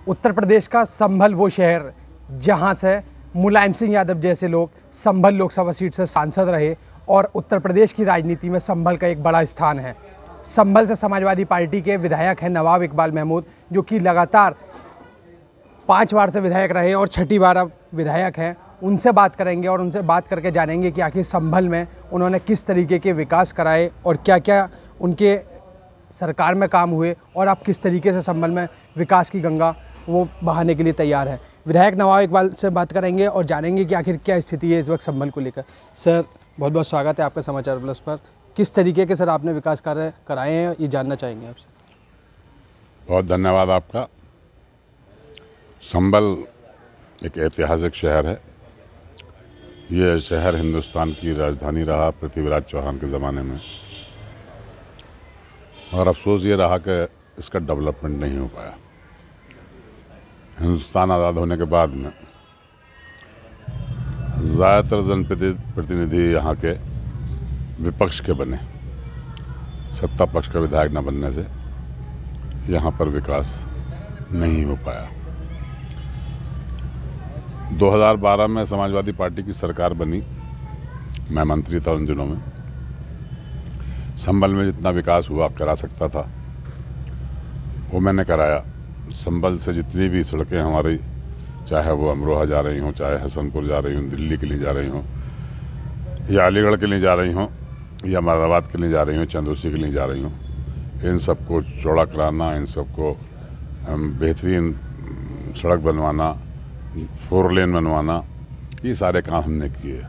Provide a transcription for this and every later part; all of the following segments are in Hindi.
उत्तर प्रदेश का संभल वो शहर जहां से मुलायम सिंह यादव जैसे लोग संभल लोकसभा सीट से सांसद रहे और उत्तर प्रदेश की राजनीति में संभल का एक बड़ा स्थान है। संभल से समाजवादी पार्टी के विधायक हैं नवाब इकबाल महमूद, जो कि लगातार 5 बार से विधायक रहे और 6ठी बार अब विधायक हैं। उनसे बात करेंगे और उनसे बात करके जानेंगे कि आखिर संभल में उन्होंने किस तरीके के विकास कराए और क्या क्या उनके सरकार में काम हुए और अब किस तरीके से संभल में विकास की गंगा वो बहाने के लिए तैयार है। विधायक नवाब इकबाल से बात करेंगे और जानेंगे कि आखिर क्या स्थिति है इस वक्त संभल को लेकर। सर, बहुत बहुत स्वागत है आपका समाचार प्लस पर। किस तरीके के सर आपने विकास कार्य कराए हैं, ये जानना चाहेंगे आपसे। बहुत धन्यवाद आपका। संभल एक ऐतिहासिक शहर है। ये शहर हिंदुस्तान की राजधानी रहा पृथ्वीराज चौहान के ज़माने में, और अफसोस ये रहा कि इसका डेवलपमेंट नहीं हो पाया। हिंदुस्तान आज़ाद होने के बाद में ज़्यादातर जनप्रतिनिधि यहाँ के विपक्ष के बने, सत्ता पक्ष का विधायक न बनने से यहाँ पर विकास नहीं हो पाया। 2012 में समाजवादी पार्टी की सरकार बनी, मैं मंत्री था उन दिनों में। संभल में जितना विकास हुआ करा सकता था वो मैंने कराया। संभल से जितनी भी सड़कें हमारी, चाहे वो अमरोहा जा रही हों, चाहे हसनपुर जा रही हों, दिल्ली के लिए जा रही हों, या अलीगढ़ के लिए जा रही हों, या मुरादाबाद के लिए जा रही हों, चंदौसी के लिए जा रही हों, इन सबको चौड़ा कराना, इन सबको बेहतरीन सड़क बनवाना, 4 लेन बनवाना, ये सारे काम हमने किए।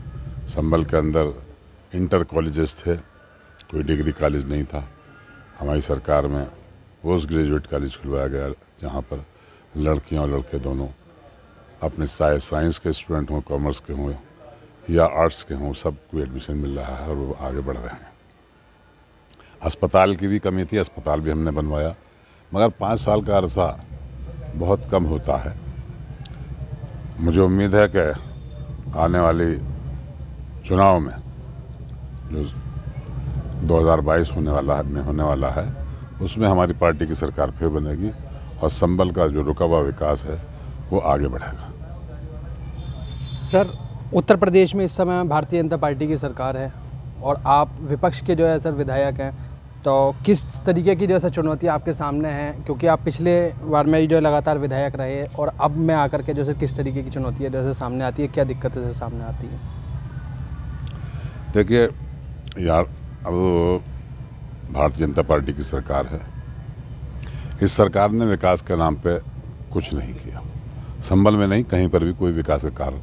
संभल के अंदर इंटर कॉलेजेस थे, कोई डिग्री कॉलेज नहीं था। हमारी सरकार में पोस्ट ग्रेजुएट कॉलेज खुलवाया गया, जहाँ पर लड़कियां और लड़के दोनों अपने साइंस के स्टूडेंट हों, कॉमर्स के हों या आर्ट्स के हों, सबको एडमिशन मिल रहा है और वो आगे बढ़ रहे हैं। अस्पताल की भी कमी थी, अस्पताल भी हमने बनवाया, मगर 5 साल का अरसा बहुत कम होता है। मुझे उम्मीद है कि आने वाली चुनाव में जो 2022 होने वाला है उसमें हमारी पार्टी की सरकार फिर बनेगी और संभल का जो रुका हुआ विकास है वो आगे बढ़ेगा। सर, उत्तर प्रदेश में इस समय भारतीय जनता पार्टी की सरकार है और आप विपक्ष के जो है सर विधायक हैं, तो किस तरीके की जो है चुनौती आपके सामने हैं, क्योंकि आप पिछले बार में जो लगातार विधायक रहे और अब में आकर के जो है किस तरीके की चुनौती है जैसे सामने आती है, क्या दिक्कतें जैसे सामने आती है? देखिए यार, अब भारतीय जनता पार्टी की सरकार है। इस सरकार ने विकास के नाम पे कुछ नहीं किया। संभल में नहीं, कहीं पर भी कोई विकास का कार्य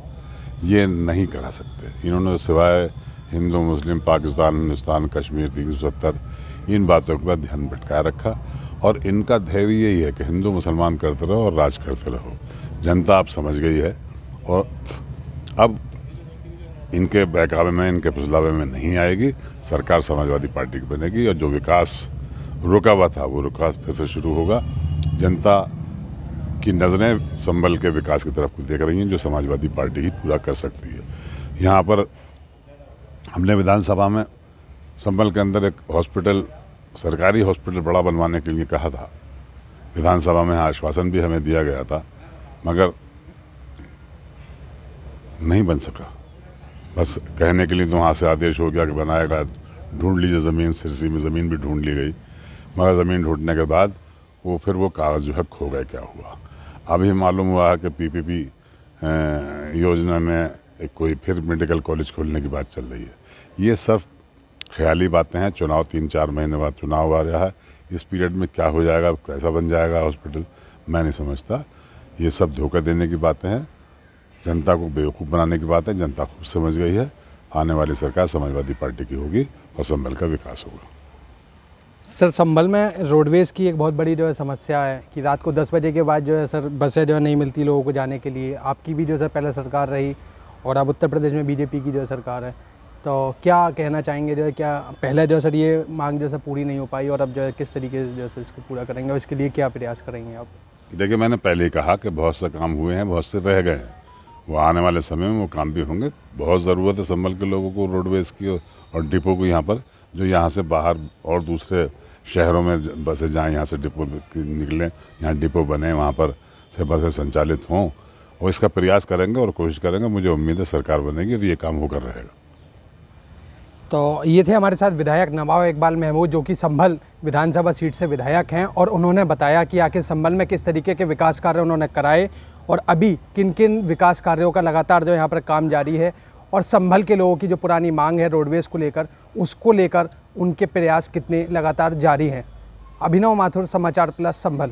ये नहीं करा सकते। इन्होंने सिवाय हिंदू मुस्लिम, पाकिस्तान हिंदुस्तान, कश्मीर 370 इन बातों के बाद ध्यान भटकाए रखा, और इनका ध्येय यही है कि हिंदू मुसलमान करते रहो और राज करते रहो। जनता आप समझ गई है और अब इनके बहकावे में, इनके फुसलावे में नहीं आएगी। सरकार समाजवादी पार्टी की बनेगी और जो विकास रुका हुआ था वो विकास फिर से शुरू होगा। जनता की नज़रें संभल के विकास की तरफ देख रही हैं, जो समाजवादी पार्टी ही पूरा कर सकती है। यहाँ पर हमने विधानसभा में संभल के अंदर एक हॉस्पिटल, सरकारी हॉस्पिटल बड़ा बनवाने के लिए कहा था। विधानसभा में आश्वासन भी हमें दिया गया था, मगर नहीं बन सका। बस कहने के लिए तो वहाँ से आदेश हो गया कि बनाएगा, ढूंढ लीजिए ज़मीन। सिरसी में ज़मीन भी ढूंढ ली गई, मगर ज़मीन ढूंढने के बाद वो कागज़ जो है खो गए। क्या हुआ अभी मालूम हुआ है कि पीपीपी योजना में एक कोई फिर मेडिकल कॉलेज खोलने की बात चल रही है। ये सब ख्याली बातें हैं। चुनाव 3-4 महीने बाद चुनाव आ रहा है, इस पीरियड में क्या हो जाएगा, कैसा बन जाएगा हॉस्पिटल, मैं नहीं समझता। ये सब धोखा देने की बातें हैं, जनता को बेवकूफ़ बनाने की बात है। जनता खूब समझ गई है। आने वाली सरकार समाजवादी पार्टी की होगी और संभल का विकास होगा। सर, संभल में रोडवेज़ की एक बहुत बड़ी जो है समस्या है कि रात को 10 बजे के बाद जो है सर बसें जो है नहीं मिलती लोगों को जाने के लिए। आपकी भी जो है पहले सरकार रही और अब उत्तर प्रदेश में बीजेपी की जो है सरकार है, तो क्या कहना चाहेंगे जो है, क्या पहले जो है सर ये मांग जो है पूरी नहीं हो पाई और अब जो है किस तरीके से जो है इसको पूरा करेंगे और इसके लिए क्या प्रयास करेंगे आप? देखिए, मैंने पहले ही कहा कि बहुत से काम हुए हैं, बहुत से रह गए हैं। वो आने वाले समय में वो काम भी होंगे। बहुत ज़रूरत है संभल के लोगों को रोडवेज़ की और डिपो को यहाँ पर, जो यहाँ से बाहर और दूसरे शहरों में बसें जाएँ, यहाँ से डिपो निकलें, यहाँ डिपो बने, वहाँ पर से बसें संचालित हों, और इसका प्रयास करेंगे और कोशिश करेंगे। मुझे उम्मीद है सरकार बनेगी तो ये काम होकर रहेगा। तो ये थे हमारे साथ विधायक नवाब इकबाल महमूद, जो कि संभल विधानसभा सीट से विधायक हैं, और उन्होंने बताया कि आखिर संभल में किस तरीके के विकास कार्य उन्होंने कराए और अभी किन किन विकास कार्यों का लगातार जो यहाँ पर काम जारी है, और संभल के लोगों की जो पुरानी मांग है रोडवेज़ को लेकर, उसको लेकर उनके प्रयास कितने लगातार जारी हैं। अभिनव माथुर, समाचार प्लस, संभल।